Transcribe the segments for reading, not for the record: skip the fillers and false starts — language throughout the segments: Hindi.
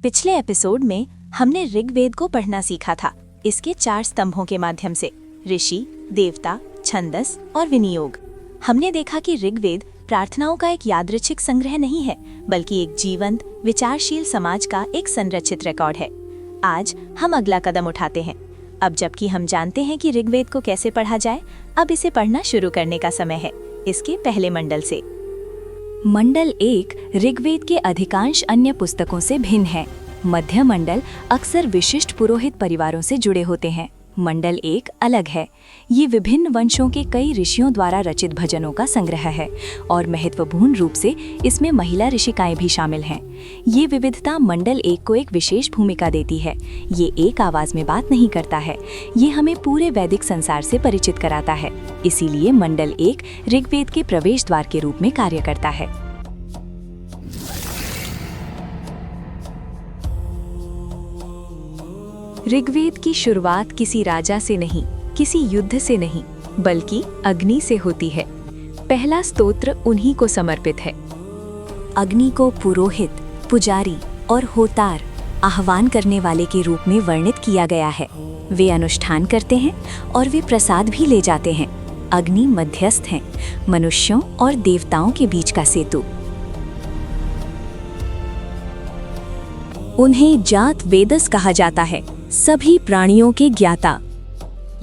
पिछले एपिसोड में हमने ऋग्वेद को पढ़ना सीखा था, इसके 4 स्तंभों के माध्यम से ऋषि, देवता, छंदस और विनियोग। हमने देखा कि ऋग्वेद प्रार्थनाओं का एक यादृच्छिक संग्रह नहीं है, बल्कि एक जीवंत, विचारशील समाज का एक संरचित रिकॉर्ड है। आज हम अगला कदम उठाते हैं। अब जबकि हम जानते हैं कि ऋग्वेद को कैसे पढ़ा जाए, अब इसे पढ़ना शुरू करने का समय है, इसके पहले मंडल से। मंडल 1 ऋग्वेद के अधिकांश अन्य पुस्तकों से भिन्न है। मध्य मंडल अक्सर विशिष्ट पुरोहित परिवारों से जुड़े होते हैं। मंडल 1 अलग है। ये विभिन्न वंशों के कई ऋषियों द्वारा रचित भजनों का संग्रह है और महत्वपूर्ण रूप से इसमें महिला ऋषिकाएं भी शामिल हैं। ये विविधता मंडल 1 को एक विशेष भूमिका देती है। ये एक आवाज में बात नहीं करता है, ये हमें पूरे वैदिक संसार से परिचित कराता है। इसीलिए मंडल 1 ऋग्वेद के प्रवेश द्वार के रूप में कार्य करता है। ऋग्वेद की शुरुआत किसी राजा से नहीं, किसी युद्ध से नहीं, बल्कि अग्नि से होती है। पहला स्तोत्र उन्हीं को समर्पित है। अग्नि को पुरोहित, पुजारी और होतार, आह्वान करने वाले के रूप में वर्णित किया गया है। वे अनुष्ठान करते हैं और वे प्रसाद भी ले जाते हैं। अग्नि मध्यस्थ हैं, मनुष्यों और देवताओं के बीच का सेतु। उन्हें जात वेदस कहा जाता है, सभी प्राणियों के ज्ञाता।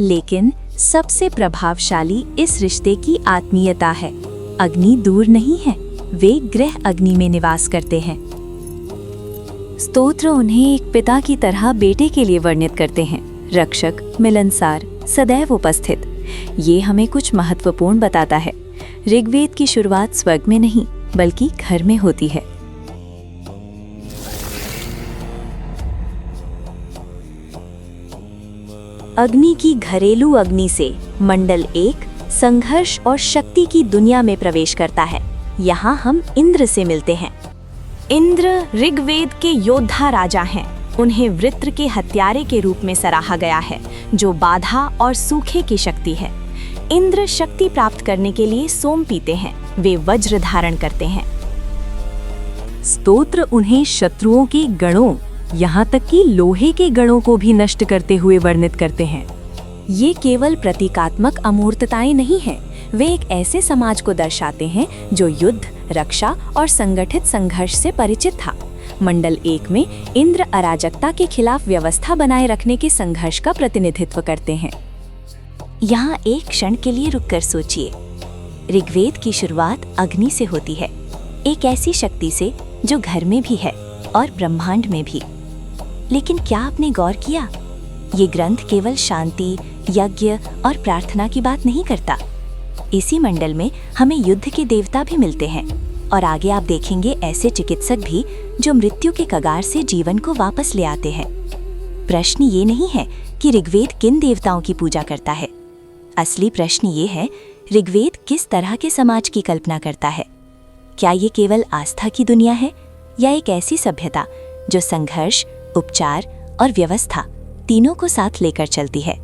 लेकिन सबसे प्रभावशाली इस रिश्ते की आत्मीयता है। अग्नि दूर नहीं है, वे गृह अग्नि में निवास करते हैं। स्तोत्र उन्हें एक पिता की तरह बेटे के लिए वर्णित करते हैं, रक्षक, मिलनसार, सदैव उपस्थित। ये हमें कुछ महत्वपूर्ण बताता है। ऋग्वेद की शुरुआत स्वर्ग में नहीं, बल्कि घर में होती है। अग्नि की घरेलू अग्नि से मंडल 1 संघर्ष और शक्ति की दुनिया में प्रवेश करता है। यहाँ हम इंद्र से मिलते हैं। इंद्र ऋग्वेद के योद्धा राजा हैं। उन्हें वृत्र के हत्यारे के रूप में सराहा गया है, जो बाधा और सूखे की शक्ति है। इंद्र शक्ति प्राप्त करने के लिए सोम पीते हैं। वे वज्र धारण करते हैं। स्तोत्र उन्हें शत्रुओं के गणों, यहाँ तक कि लोहे के गणों को भी नष्ट करते हुए वर्णित करते हैं। ये केवल प्रतीकात्मक अमूर्तताएं नहीं हैं, वे एक ऐसे समाज को दर्शाते हैं जो युद्ध, रक्षा और संगठित संघर्ष से परिचित था। मंडल 1 में इंद्र अराजकता के खिलाफ व्यवस्था बनाए रखने के संघर्ष का प्रतिनिधित्व करते हैं। यहाँ एक क्षण के लिए रुककर सोचिए। ऋग्वेद की शुरुआत अग्नि से होती है, एक ऐसी शक्ति से जो घर में भी है और ब्रह्मांड में भी। लेकिन क्या आपने गौर किया, ये ग्रंथ केवल शांति, यज्ञ और प्रार्थना की बात नहीं करता। इसी मंडल में हमें युद्ध के देवता भी मिलते हैं और आगे आप देखेंगे ऐसे चिकित्सक भी जो मृत्यु के कगार से जीवन को वापस ले आते हैं। प्रश्न ये नहीं है कि ऋग्वेद किन देवताओं की पूजा करता है। असली प्रश्न ये है, ऋग्वेद किस तरह के समाज की कल्पना करता है। क्या ये केवल आस्था की दुनिया है या एक ऐसी सभ्यता जो संघर्ष, उपचार और व्यवस्था तीनों को साथ लेकर चलती है।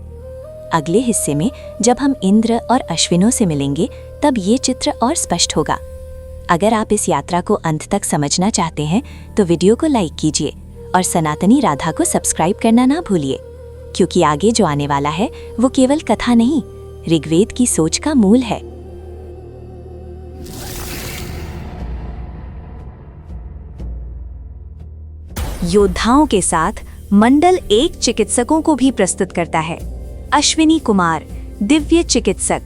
अगले हिस्से में जब हम इंद्र और अश्विनों से मिलेंगे, तब ये चित्र और स्पष्ट होगा। अगर आप इस यात्रा को अंत तक समझना चाहते हैं तो वीडियो को लाइक कीजिए और सनातनी राधा को सब्सक्राइब करना ना भूलिए, क्योंकि आगे जो आने वाला है वो केवल कथा नहीं, ऋग्वेद की सोच का मूल है। योद्धाओं के साथ मंडल 1 चिकित्सकों को भी प्रस्तुत करता है। अश्विनी कुमार, दिव्य चिकित्सक।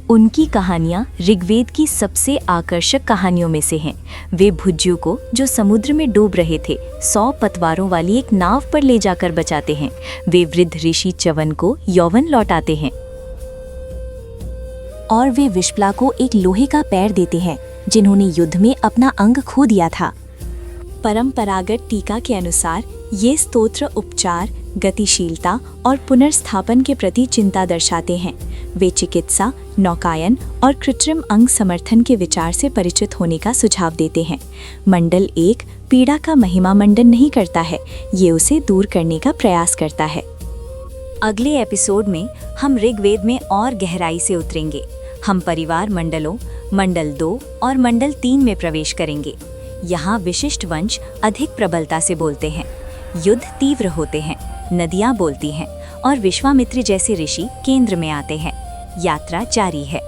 उनकी कहानियां ऋग्वेद की सबसे आकर्षक कहानियों में से हैं। वे भुज्यु को, जो समुद्र में डूब रहे थे, 100 पतवारों वाली एक नाव पर ले जाकर बचाते हैं। वे वृद्ध ऋषि च्यवन को यौवन लौटाते हैं और वे विश्पला को एक लोहे का पैर देते हैं, जिन्होंने युद्ध में अपना अंग खो दिया था। परंपरागत टीका के अनुसार ये स्तोत्र उपचार, गतिशीलता और पुनर्स्थापन के प्रति चिंता दर्शाते हैं। वे चिकित्सा, नौकायन और कृत्रिम अंग समर्थन के विचार से परिचित होने का सुझाव देते हैं। मंडल 1 पीड़ा का महिमा मंडन नहीं करता है, ये उसे दूर करने का प्रयास करता है। अगले एपिसोड में हम ऋग्वेद में और गहराई से उतरेंगे। हम परिवार मंडलों, मंडल 2 और मंडल 3 में प्रवेश करेंगे। यहाँ विशिष्ट वंश अधिक प्रबलता से बोलते हैं, युद्ध तीव्र होते हैं, नदियाँ बोलती हैं और विश्वामित्र जैसे ऋषि केंद्र में आते हैं। यात्रा जारी है।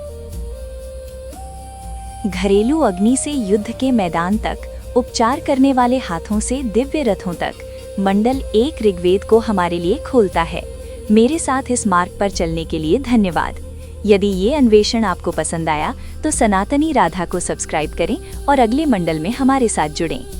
घरेलू अग्नि से युद्ध के मैदान तक, उपचार करने वाले हाथों से दिव्य रथों तक, मंडल 1 ऋग्वेद को हमारे लिए खोलता है। मेरे साथ इस मार्ग पर चलने के लिए धन्यवाद। यदि ये अन्वेषण आपको पसंद आया तो सनातनी राधा को सब्सक्राइब करें और अगले मंडल में हमारे साथ जुड़ें।